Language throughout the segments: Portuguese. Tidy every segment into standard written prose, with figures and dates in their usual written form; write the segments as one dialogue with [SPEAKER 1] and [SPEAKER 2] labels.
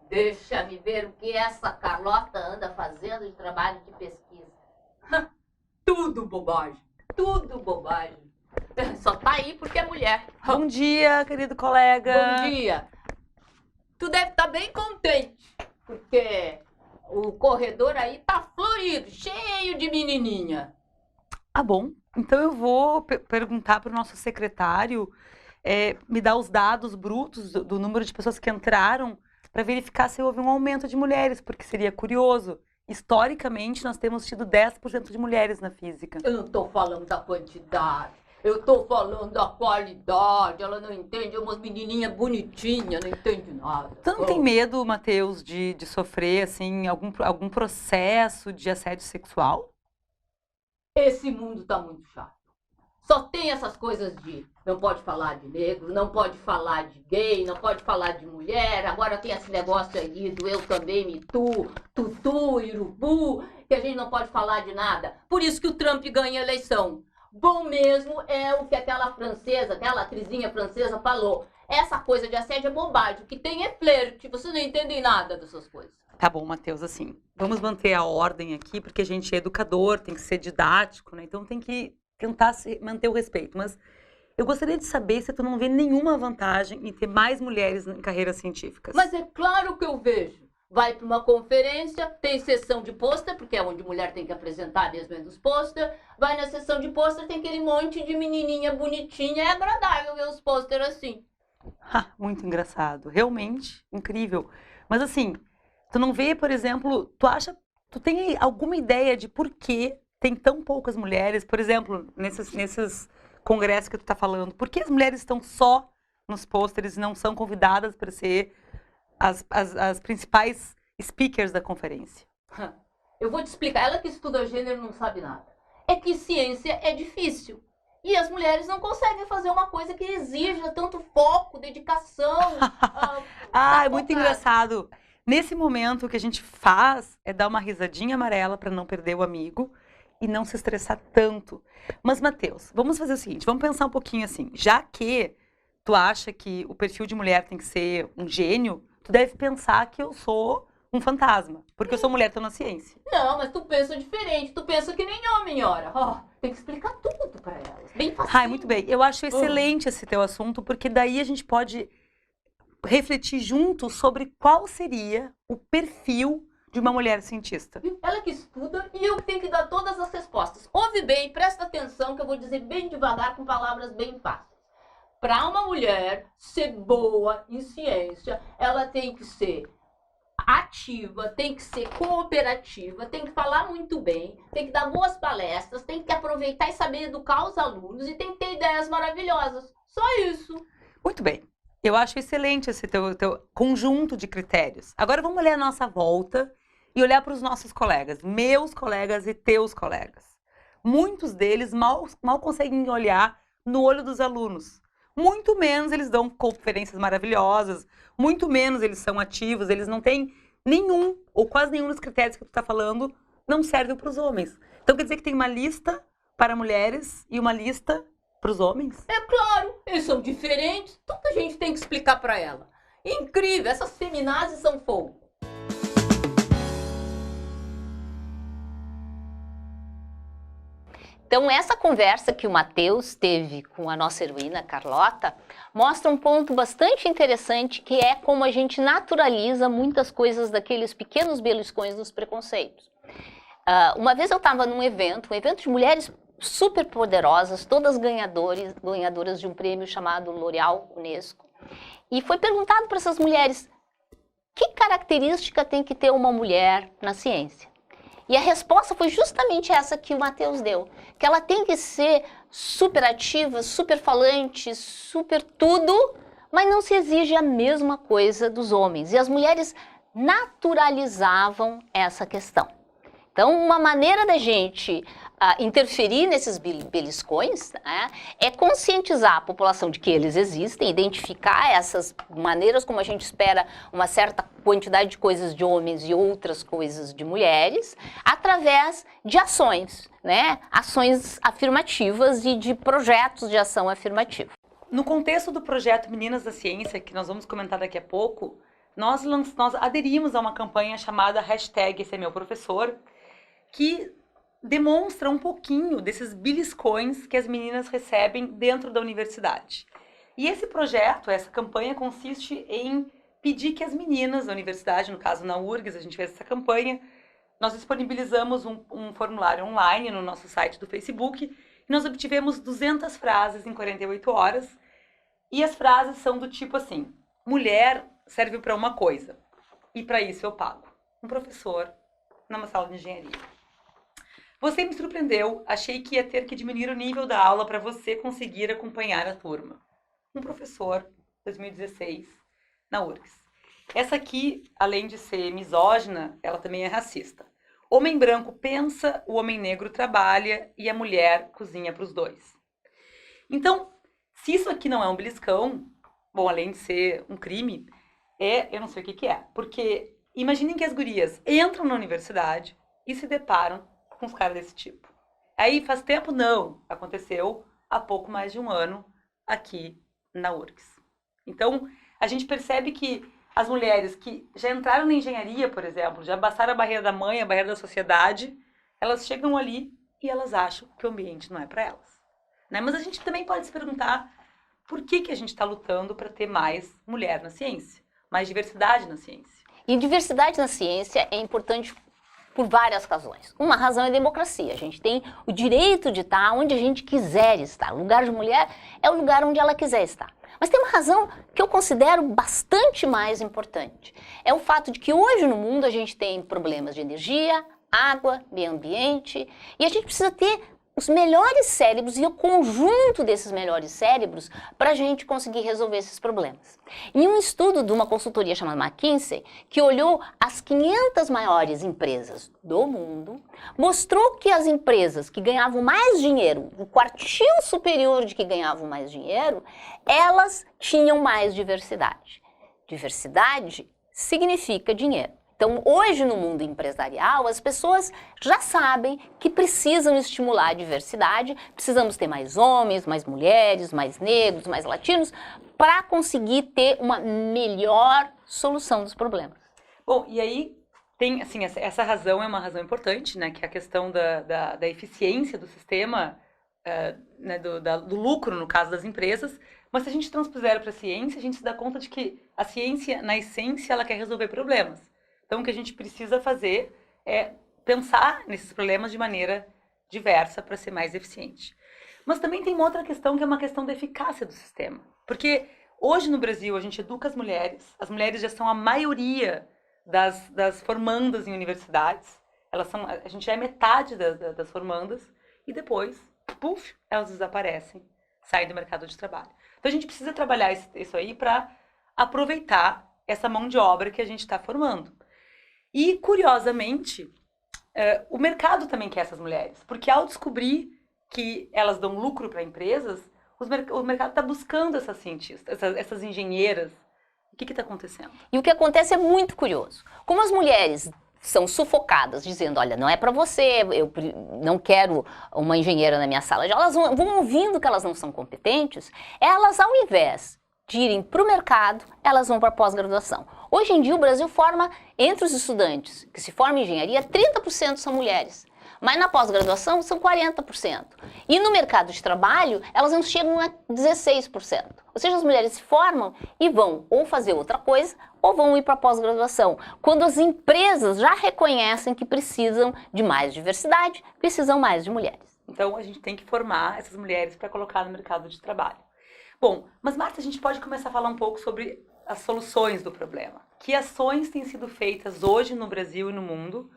[SPEAKER 1] Deixa-me ver o que essa Carlota anda fazendo de trabalho de pesquisa. Tudo bobagem, tudo bobagem. Só tá aí porque é mulher.
[SPEAKER 2] Bom dia, querido colega.
[SPEAKER 1] Bom dia. Tu deve estar bem contente, porque o corredor aí tá florido, cheio de menininha.
[SPEAKER 2] Ah, bom. Então eu vou perguntar para o nosso secretário me dar os dados brutos do número de pessoas que entraram para verificar se houve um aumento de mulheres, porque seria curioso. Historicamente, nós temos tido 10% de mulheres na física.
[SPEAKER 1] Eu não tô falando da quantidade. Eu tô falando da qualidade. Ela não entende, é umas menininhas bonitinhas, não entende nada.
[SPEAKER 2] Tu não tem medo, Matheus, de sofrer assim, algum processo de assédio sexual?
[SPEAKER 1] Esse mundo tá muito chato. Só tem essas coisas de não pode falar de negro, não pode falar de gay, não pode falar de mulher. Agora tem esse negócio aí do eu também, me tu, tutu, irubu, que a gente não pode falar de nada. Por isso que o Trump ganha a eleição. Bom mesmo é o que aquela atrizinha francesa falou. Essa coisa de assédio é bobagem. O que tem é flerte. Vocês não entendem nada dessas coisas.
[SPEAKER 2] Tá bom, Matheus, assim, vamos manter a ordem aqui, porque a gente é educador, tem que ser didático, né? Então tem que tentar manter o respeito. Mas eu gostaria de saber se tu não vê nenhuma vantagem em ter mais mulheres em carreiras científicas.
[SPEAKER 1] Mas é claro que eu vejo. Vai para uma conferência, tem sessão de pôster, porque é onde mulher tem que apresentar mesmo dos pôster. Vai na sessão de pôster, tem aquele monte de menininha bonitinha. É agradável ver os pôster assim.
[SPEAKER 2] Muito engraçado. Realmente incrível. Mas assim, tu não vê, por exemplo, tu tem alguma ideia de por que tem tão poucas mulheres, por exemplo, nesses congressos que tu tá falando, por que as mulheres estão só nos pôsteres e não são convidadas para ser as principais speakers da conferência?
[SPEAKER 1] Eu vou te explicar. Ela que estuda gênero não sabe nada. É que ciência é difícil. E as mulheres não conseguem fazer uma coisa que exija tanto foco, dedicação.
[SPEAKER 2] É muito engraçado. Nesse momento, o que a gente faz é dar uma risadinha amarela para não perder o amigo e não se estressar tanto. Mas, Matheus, vamos fazer o seguinte, vamos pensar um pouquinho assim. Já que tu acha que o perfil de mulher tem que ser um gênio, tu deve pensar que eu sou um fantasma, porque eu sou mulher, tô na ciência.
[SPEAKER 1] Não, mas tu pensa diferente, tu pensa que nem homem, ora. Tem que explicar tudo para elas, bem fácil.
[SPEAKER 2] Muito bem. Eu acho excelente esse teu assunto, porque daí a gente pode refletir juntos sobre qual seria o perfil de uma mulher cientista.
[SPEAKER 1] Ela que estuda e eu que tenho que dar todas as respostas. Ouve bem, presta atenção que eu vou dizer bem devagar com palavras bem fáceis. Para uma mulher ser boa em ciência, ela tem que ser ativa, tem que ser cooperativa, tem que falar muito bem, tem que dar boas palestras, tem que aproveitar e saber educar os alunos e tem que ter ideias maravilhosas. Só isso.
[SPEAKER 2] Muito bem. Eu acho excelente esse teu conjunto de critérios. Agora vamos olhar a nossa volta e olhar para os nossos colegas, meus colegas e teus colegas. Muitos deles mal conseguem olhar no olho dos alunos. Muito menos eles dão conferências maravilhosas, muito menos eles são ativos, eles não têm nenhum, ou quase nenhum dos critérios que tu está falando, não serve para os homens. Então quer dizer que tem uma lista para mulheres e uma lista para os homens?
[SPEAKER 1] É claro, eles são diferentes, tudo a gente tem que explicar para ela. Incrível, essas feminazes são fogo.
[SPEAKER 3] Então, essa conversa que o Matheus teve com a nossa heroína, Carlota, mostra um ponto bastante interessante, que é como a gente naturaliza muitas coisas daqueles pequenos beliscões dos preconceitos. Uma vez eu estava num evento, de mulheres super poderosas, todas ganhadoras de um prêmio chamado L'Oréal Unesco, e foi perguntado para essas mulheres, que característica tem que ter uma mulher na ciência? E a resposta foi justamente essa que o Matheus deu, que ela tem que ser super ativa, super falante, super tudo, mas não se exige a mesma coisa dos homens. E as mulheres naturalizavam essa questão. Então, uma maneira da gente interferir nesses beliscões, né, é conscientizar a população de que eles existem, identificar essas maneiras como a gente espera uma certa quantidade de coisas de homens e outras coisas de mulheres, através de ações, né, ações afirmativas e de projetos de ação afirmativa.
[SPEAKER 2] No contexto do projeto Meninas da Ciência, que nós vamos comentar daqui a pouco, nós aderimos a uma campanha chamada #EsseMeuProfessor, que demonstra um pouquinho desses beliscões que as meninas recebem dentro da universidade. E esse projeto, essa campanha, consiste em pedir que as meninas da universidade, no caso na URGS, a gente fez essa campanha, nós disponibilizamos um formulário online no nosso site do Facebook e nós obtivemos 200 frases em 48 horas. E as frases são do tipo assim: mulher serve para uma coisa e para isso eu pago. Um professor numa sala de engenharia. Você me surpreendeu, achei que ia ter que diminuir o nível da aula para você conseguir acompanhar a turma. Um professor, 2016, na URGS. Essa aqui, além de ser misógina, ela também é racista. Homem branco pensa, o homem negro trabalha e a mulher cozinha para os dois. Então, se isso aqui não é um beliscão, bom, além de ser um crime, eu não sei o que é. Porque imaginem que as gurias entram na universidade e se deparam com os caras desse tipo. Aí faz tempo? Não. Aconteceu há pouco mais de um ano aqui na URGS. Então, a gente percebe que as mulheres que já entraram na engenharia, por exemplo, já passaram a barreira da mãe, a barreira da sociedade, elas chegam ali e elas acham que o ambiente não é para elas. Né? Mas a gente também pode se perguntar por que a gente está lutando para ter mais mulher na ciência, mais diversidade na ciência.
[SPEAKER 3] E diversidade na ciência é importante por várias razões. Uma razão é a democracia. A gente tem o direito de estar onde a gente quiser estar. O lugar de mulher é o lugar onde ela quiser estar. Mas tem uma razão que eu considero bastante mais importante. É o fato de que hoje no mundo a gente tem problemas de energia, água, meio ambiente, e a gente precisa ter os melhores cérebros e o conjunto desses melhores cérebros para a gente conseguir resolver esses problemas. Em um estudo de uma consultoria chamada McKinsey, que olhou as 500 maiores empresas do mundo, mostrou que as empresas que ganhavam mais dinheiro, o quartil superior de que ganhavam mais dinheiro, elas tinham mais diversidade. Diversidade significa dinheiro. Então, hoje no mundo empresarial, as pessoas já sabem que precisam estimular a diversidade, precisamos ter mais homens, mais mulheres, mais negros, mais latinos, para conseguir ter uma melhor solução dos problemas.
[SPEAKER 2] Bom, e aí tem, assim, essa razão é uma razão importante, né, que é a questão da eficiência do sistema, né, do lucro, no caso das empresas, mas se a gente transpuser para a ciência, a gente se dá conta de que a ciência, na essência, ela quer resolver problemas. Então, o que a gente precisa fazer é pensar nesses problemas de maneira diversa para ser mais eficiente. Mas também tem uma outra questão, que é uma questão da eficácia do sistema. Porque hoje no Brasil a gente educa as mulheres já são a maioria das formandas em universidades, a gente já é metade das formandas, e depois, puf, elas desaparecem, saem do mercado de trabalho. Então, a gente precisa trabalhar isso aí para aproveitar essa mão de obra que a gente está formando. E, curiosamente, o mercado também quer essas mulheres, porque ao descobrir que elas dão lucro para empresas, o mercado está buscando essas cientistas, essas engenheiras. O que está acontecendo?
[SPEAKER 3] E o que acontece é muito curioso. Como as mulheres são sufocadas, dizendo, olha, não é para você, eu não quero uma engenheira na minha sala de aula, elas vão ouvindo que elas não são competentes, elas, ao invés de irem para o mercado, elas vão para a pós-graduação. Hoje em dia, o Brasil forma, entre os estudantes que se formam em engenharia, 30% são mulheres. Mas na pós-graduação, são 40%. E no mercado de trabalho, elas não chegam a 16%. Ou seja, as mulheres se formam e vão ou fazer outra coisa, ou vão ir para a pós-graduação. Quando as empresas já reconhecem que precisam de mais diversidade, precisam mais de mulheres.
[SPEAKER 2] Então, a gente tem que formar essas mulheres para colocar no mercado de trabalho. Bom, mas Marta, a gente pode começar a falar um pouco sobre as soluções do problema. Que ações têm sido feitas hoje no Brasil e no mundo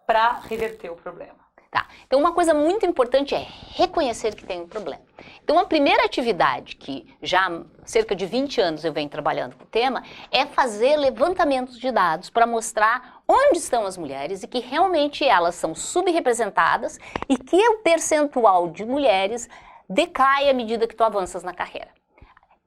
[SPEAKER 2] para reverter o problema?
[SPEAKER 3] Tá. Então, uma coisa muito importante é reconhecer que tem um problema. Então, a primeira atividade que já há cerca de 20 anos eu venho trabalhando com o tema é fazer levantamentos de dados para mostrar onde estão as mulheres e que realmente elas são subrepresentadas e que o percentual de mulheres decai à medida que tu avanças na carreira.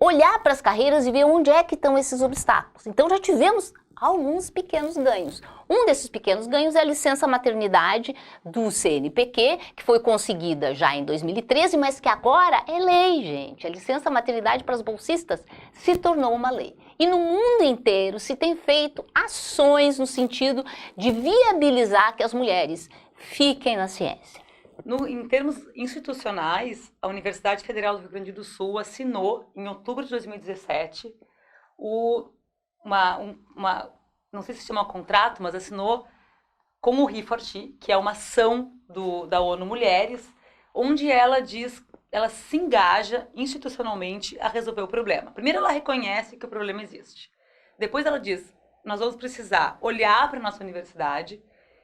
[SPEAKER 3] Olhar para as carreiras e ver onde é que estão esses obstáculos. Então, já tivemos alguns pequenos ganhos. Um desses pequenos ganhos é a licença maternidade do CNPq, que foi conseguida já em 2013, mas que agora é lei, gente. A licença maternidade para as bolsistas se tornou uma lei. E no mundo inteiro se tem feito ações no sentido de viabilizar que as mulheres fiquem na ciência.
[SPEAKER 2] Em termos institucionais, a Universidade Federal do Rio Grande do Sul assinou, em outubro de 2017, não sei se chama contrato, mas assinou com o He4She, que é uma ação da ONU Mulheres, onde ela se engaja institucionalmente a resolver o problema. Primeiro ela reconhece que o problema existe. Depois ela diz, nós vamos precisar olhar para a nossa universidade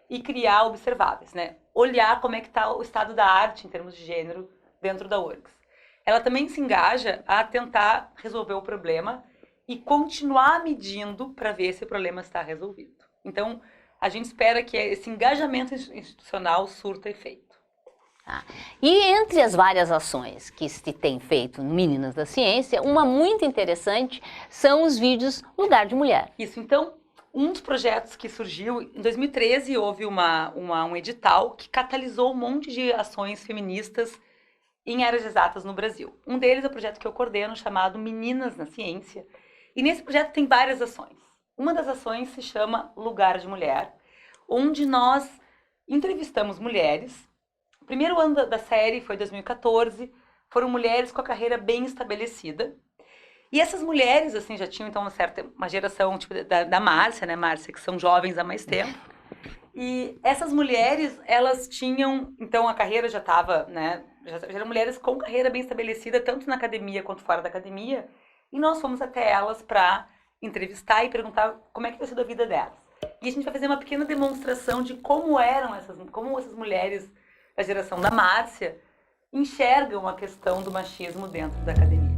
[SPEAKER 2] e criar observáveis, né? Olhar como é que está o estado da arte em termos de gênero dentro da URGS. Ela também se engaja a tentar resolver o problema e continuar medindo para ver se o problema está resolvido. Então, a gente espera que esse engajamento institucional surta efeito.
[SPEAKER 3] E entre as várias ações que se tem feito no Meninas da Ciência, uma muito interessante são os vídeos Lugar de Mulher.
[SPEAKER 2] Isso, então, um dos projetos que surgiu, em 2013 houve um edital que catalisou um monte de ações feministas em áreas exatas no Brasil. Um deles é o projeto que eu coordeno, chamado Meninas na Ciência. E nesse projeto tem várias ações. Uma das ações se chama Lugar de Mulher, onde nós entrevistamos mulheres. O primeiro ano da série foi 2014, foram mulheres com a carreira bem estabelecida. E essas mulheres, assim, já tinham, então, uma geração, tipo, da Márcia, né, Márcia, que são jovens há mais tempo. E essas mulheres, elas tinham, então, a carreira já estava, né, já eram mulheres com carreira bem estabelecida, tanto na academia quanto fora da academia. E nós fomos até elas para entrevistar e perguntar como é que tem sido a vida delas. E a gente vai fazer uma pequena demonstração de como essas mulheres da geração da Márcia enxergam a questão do machismo dentro da academia.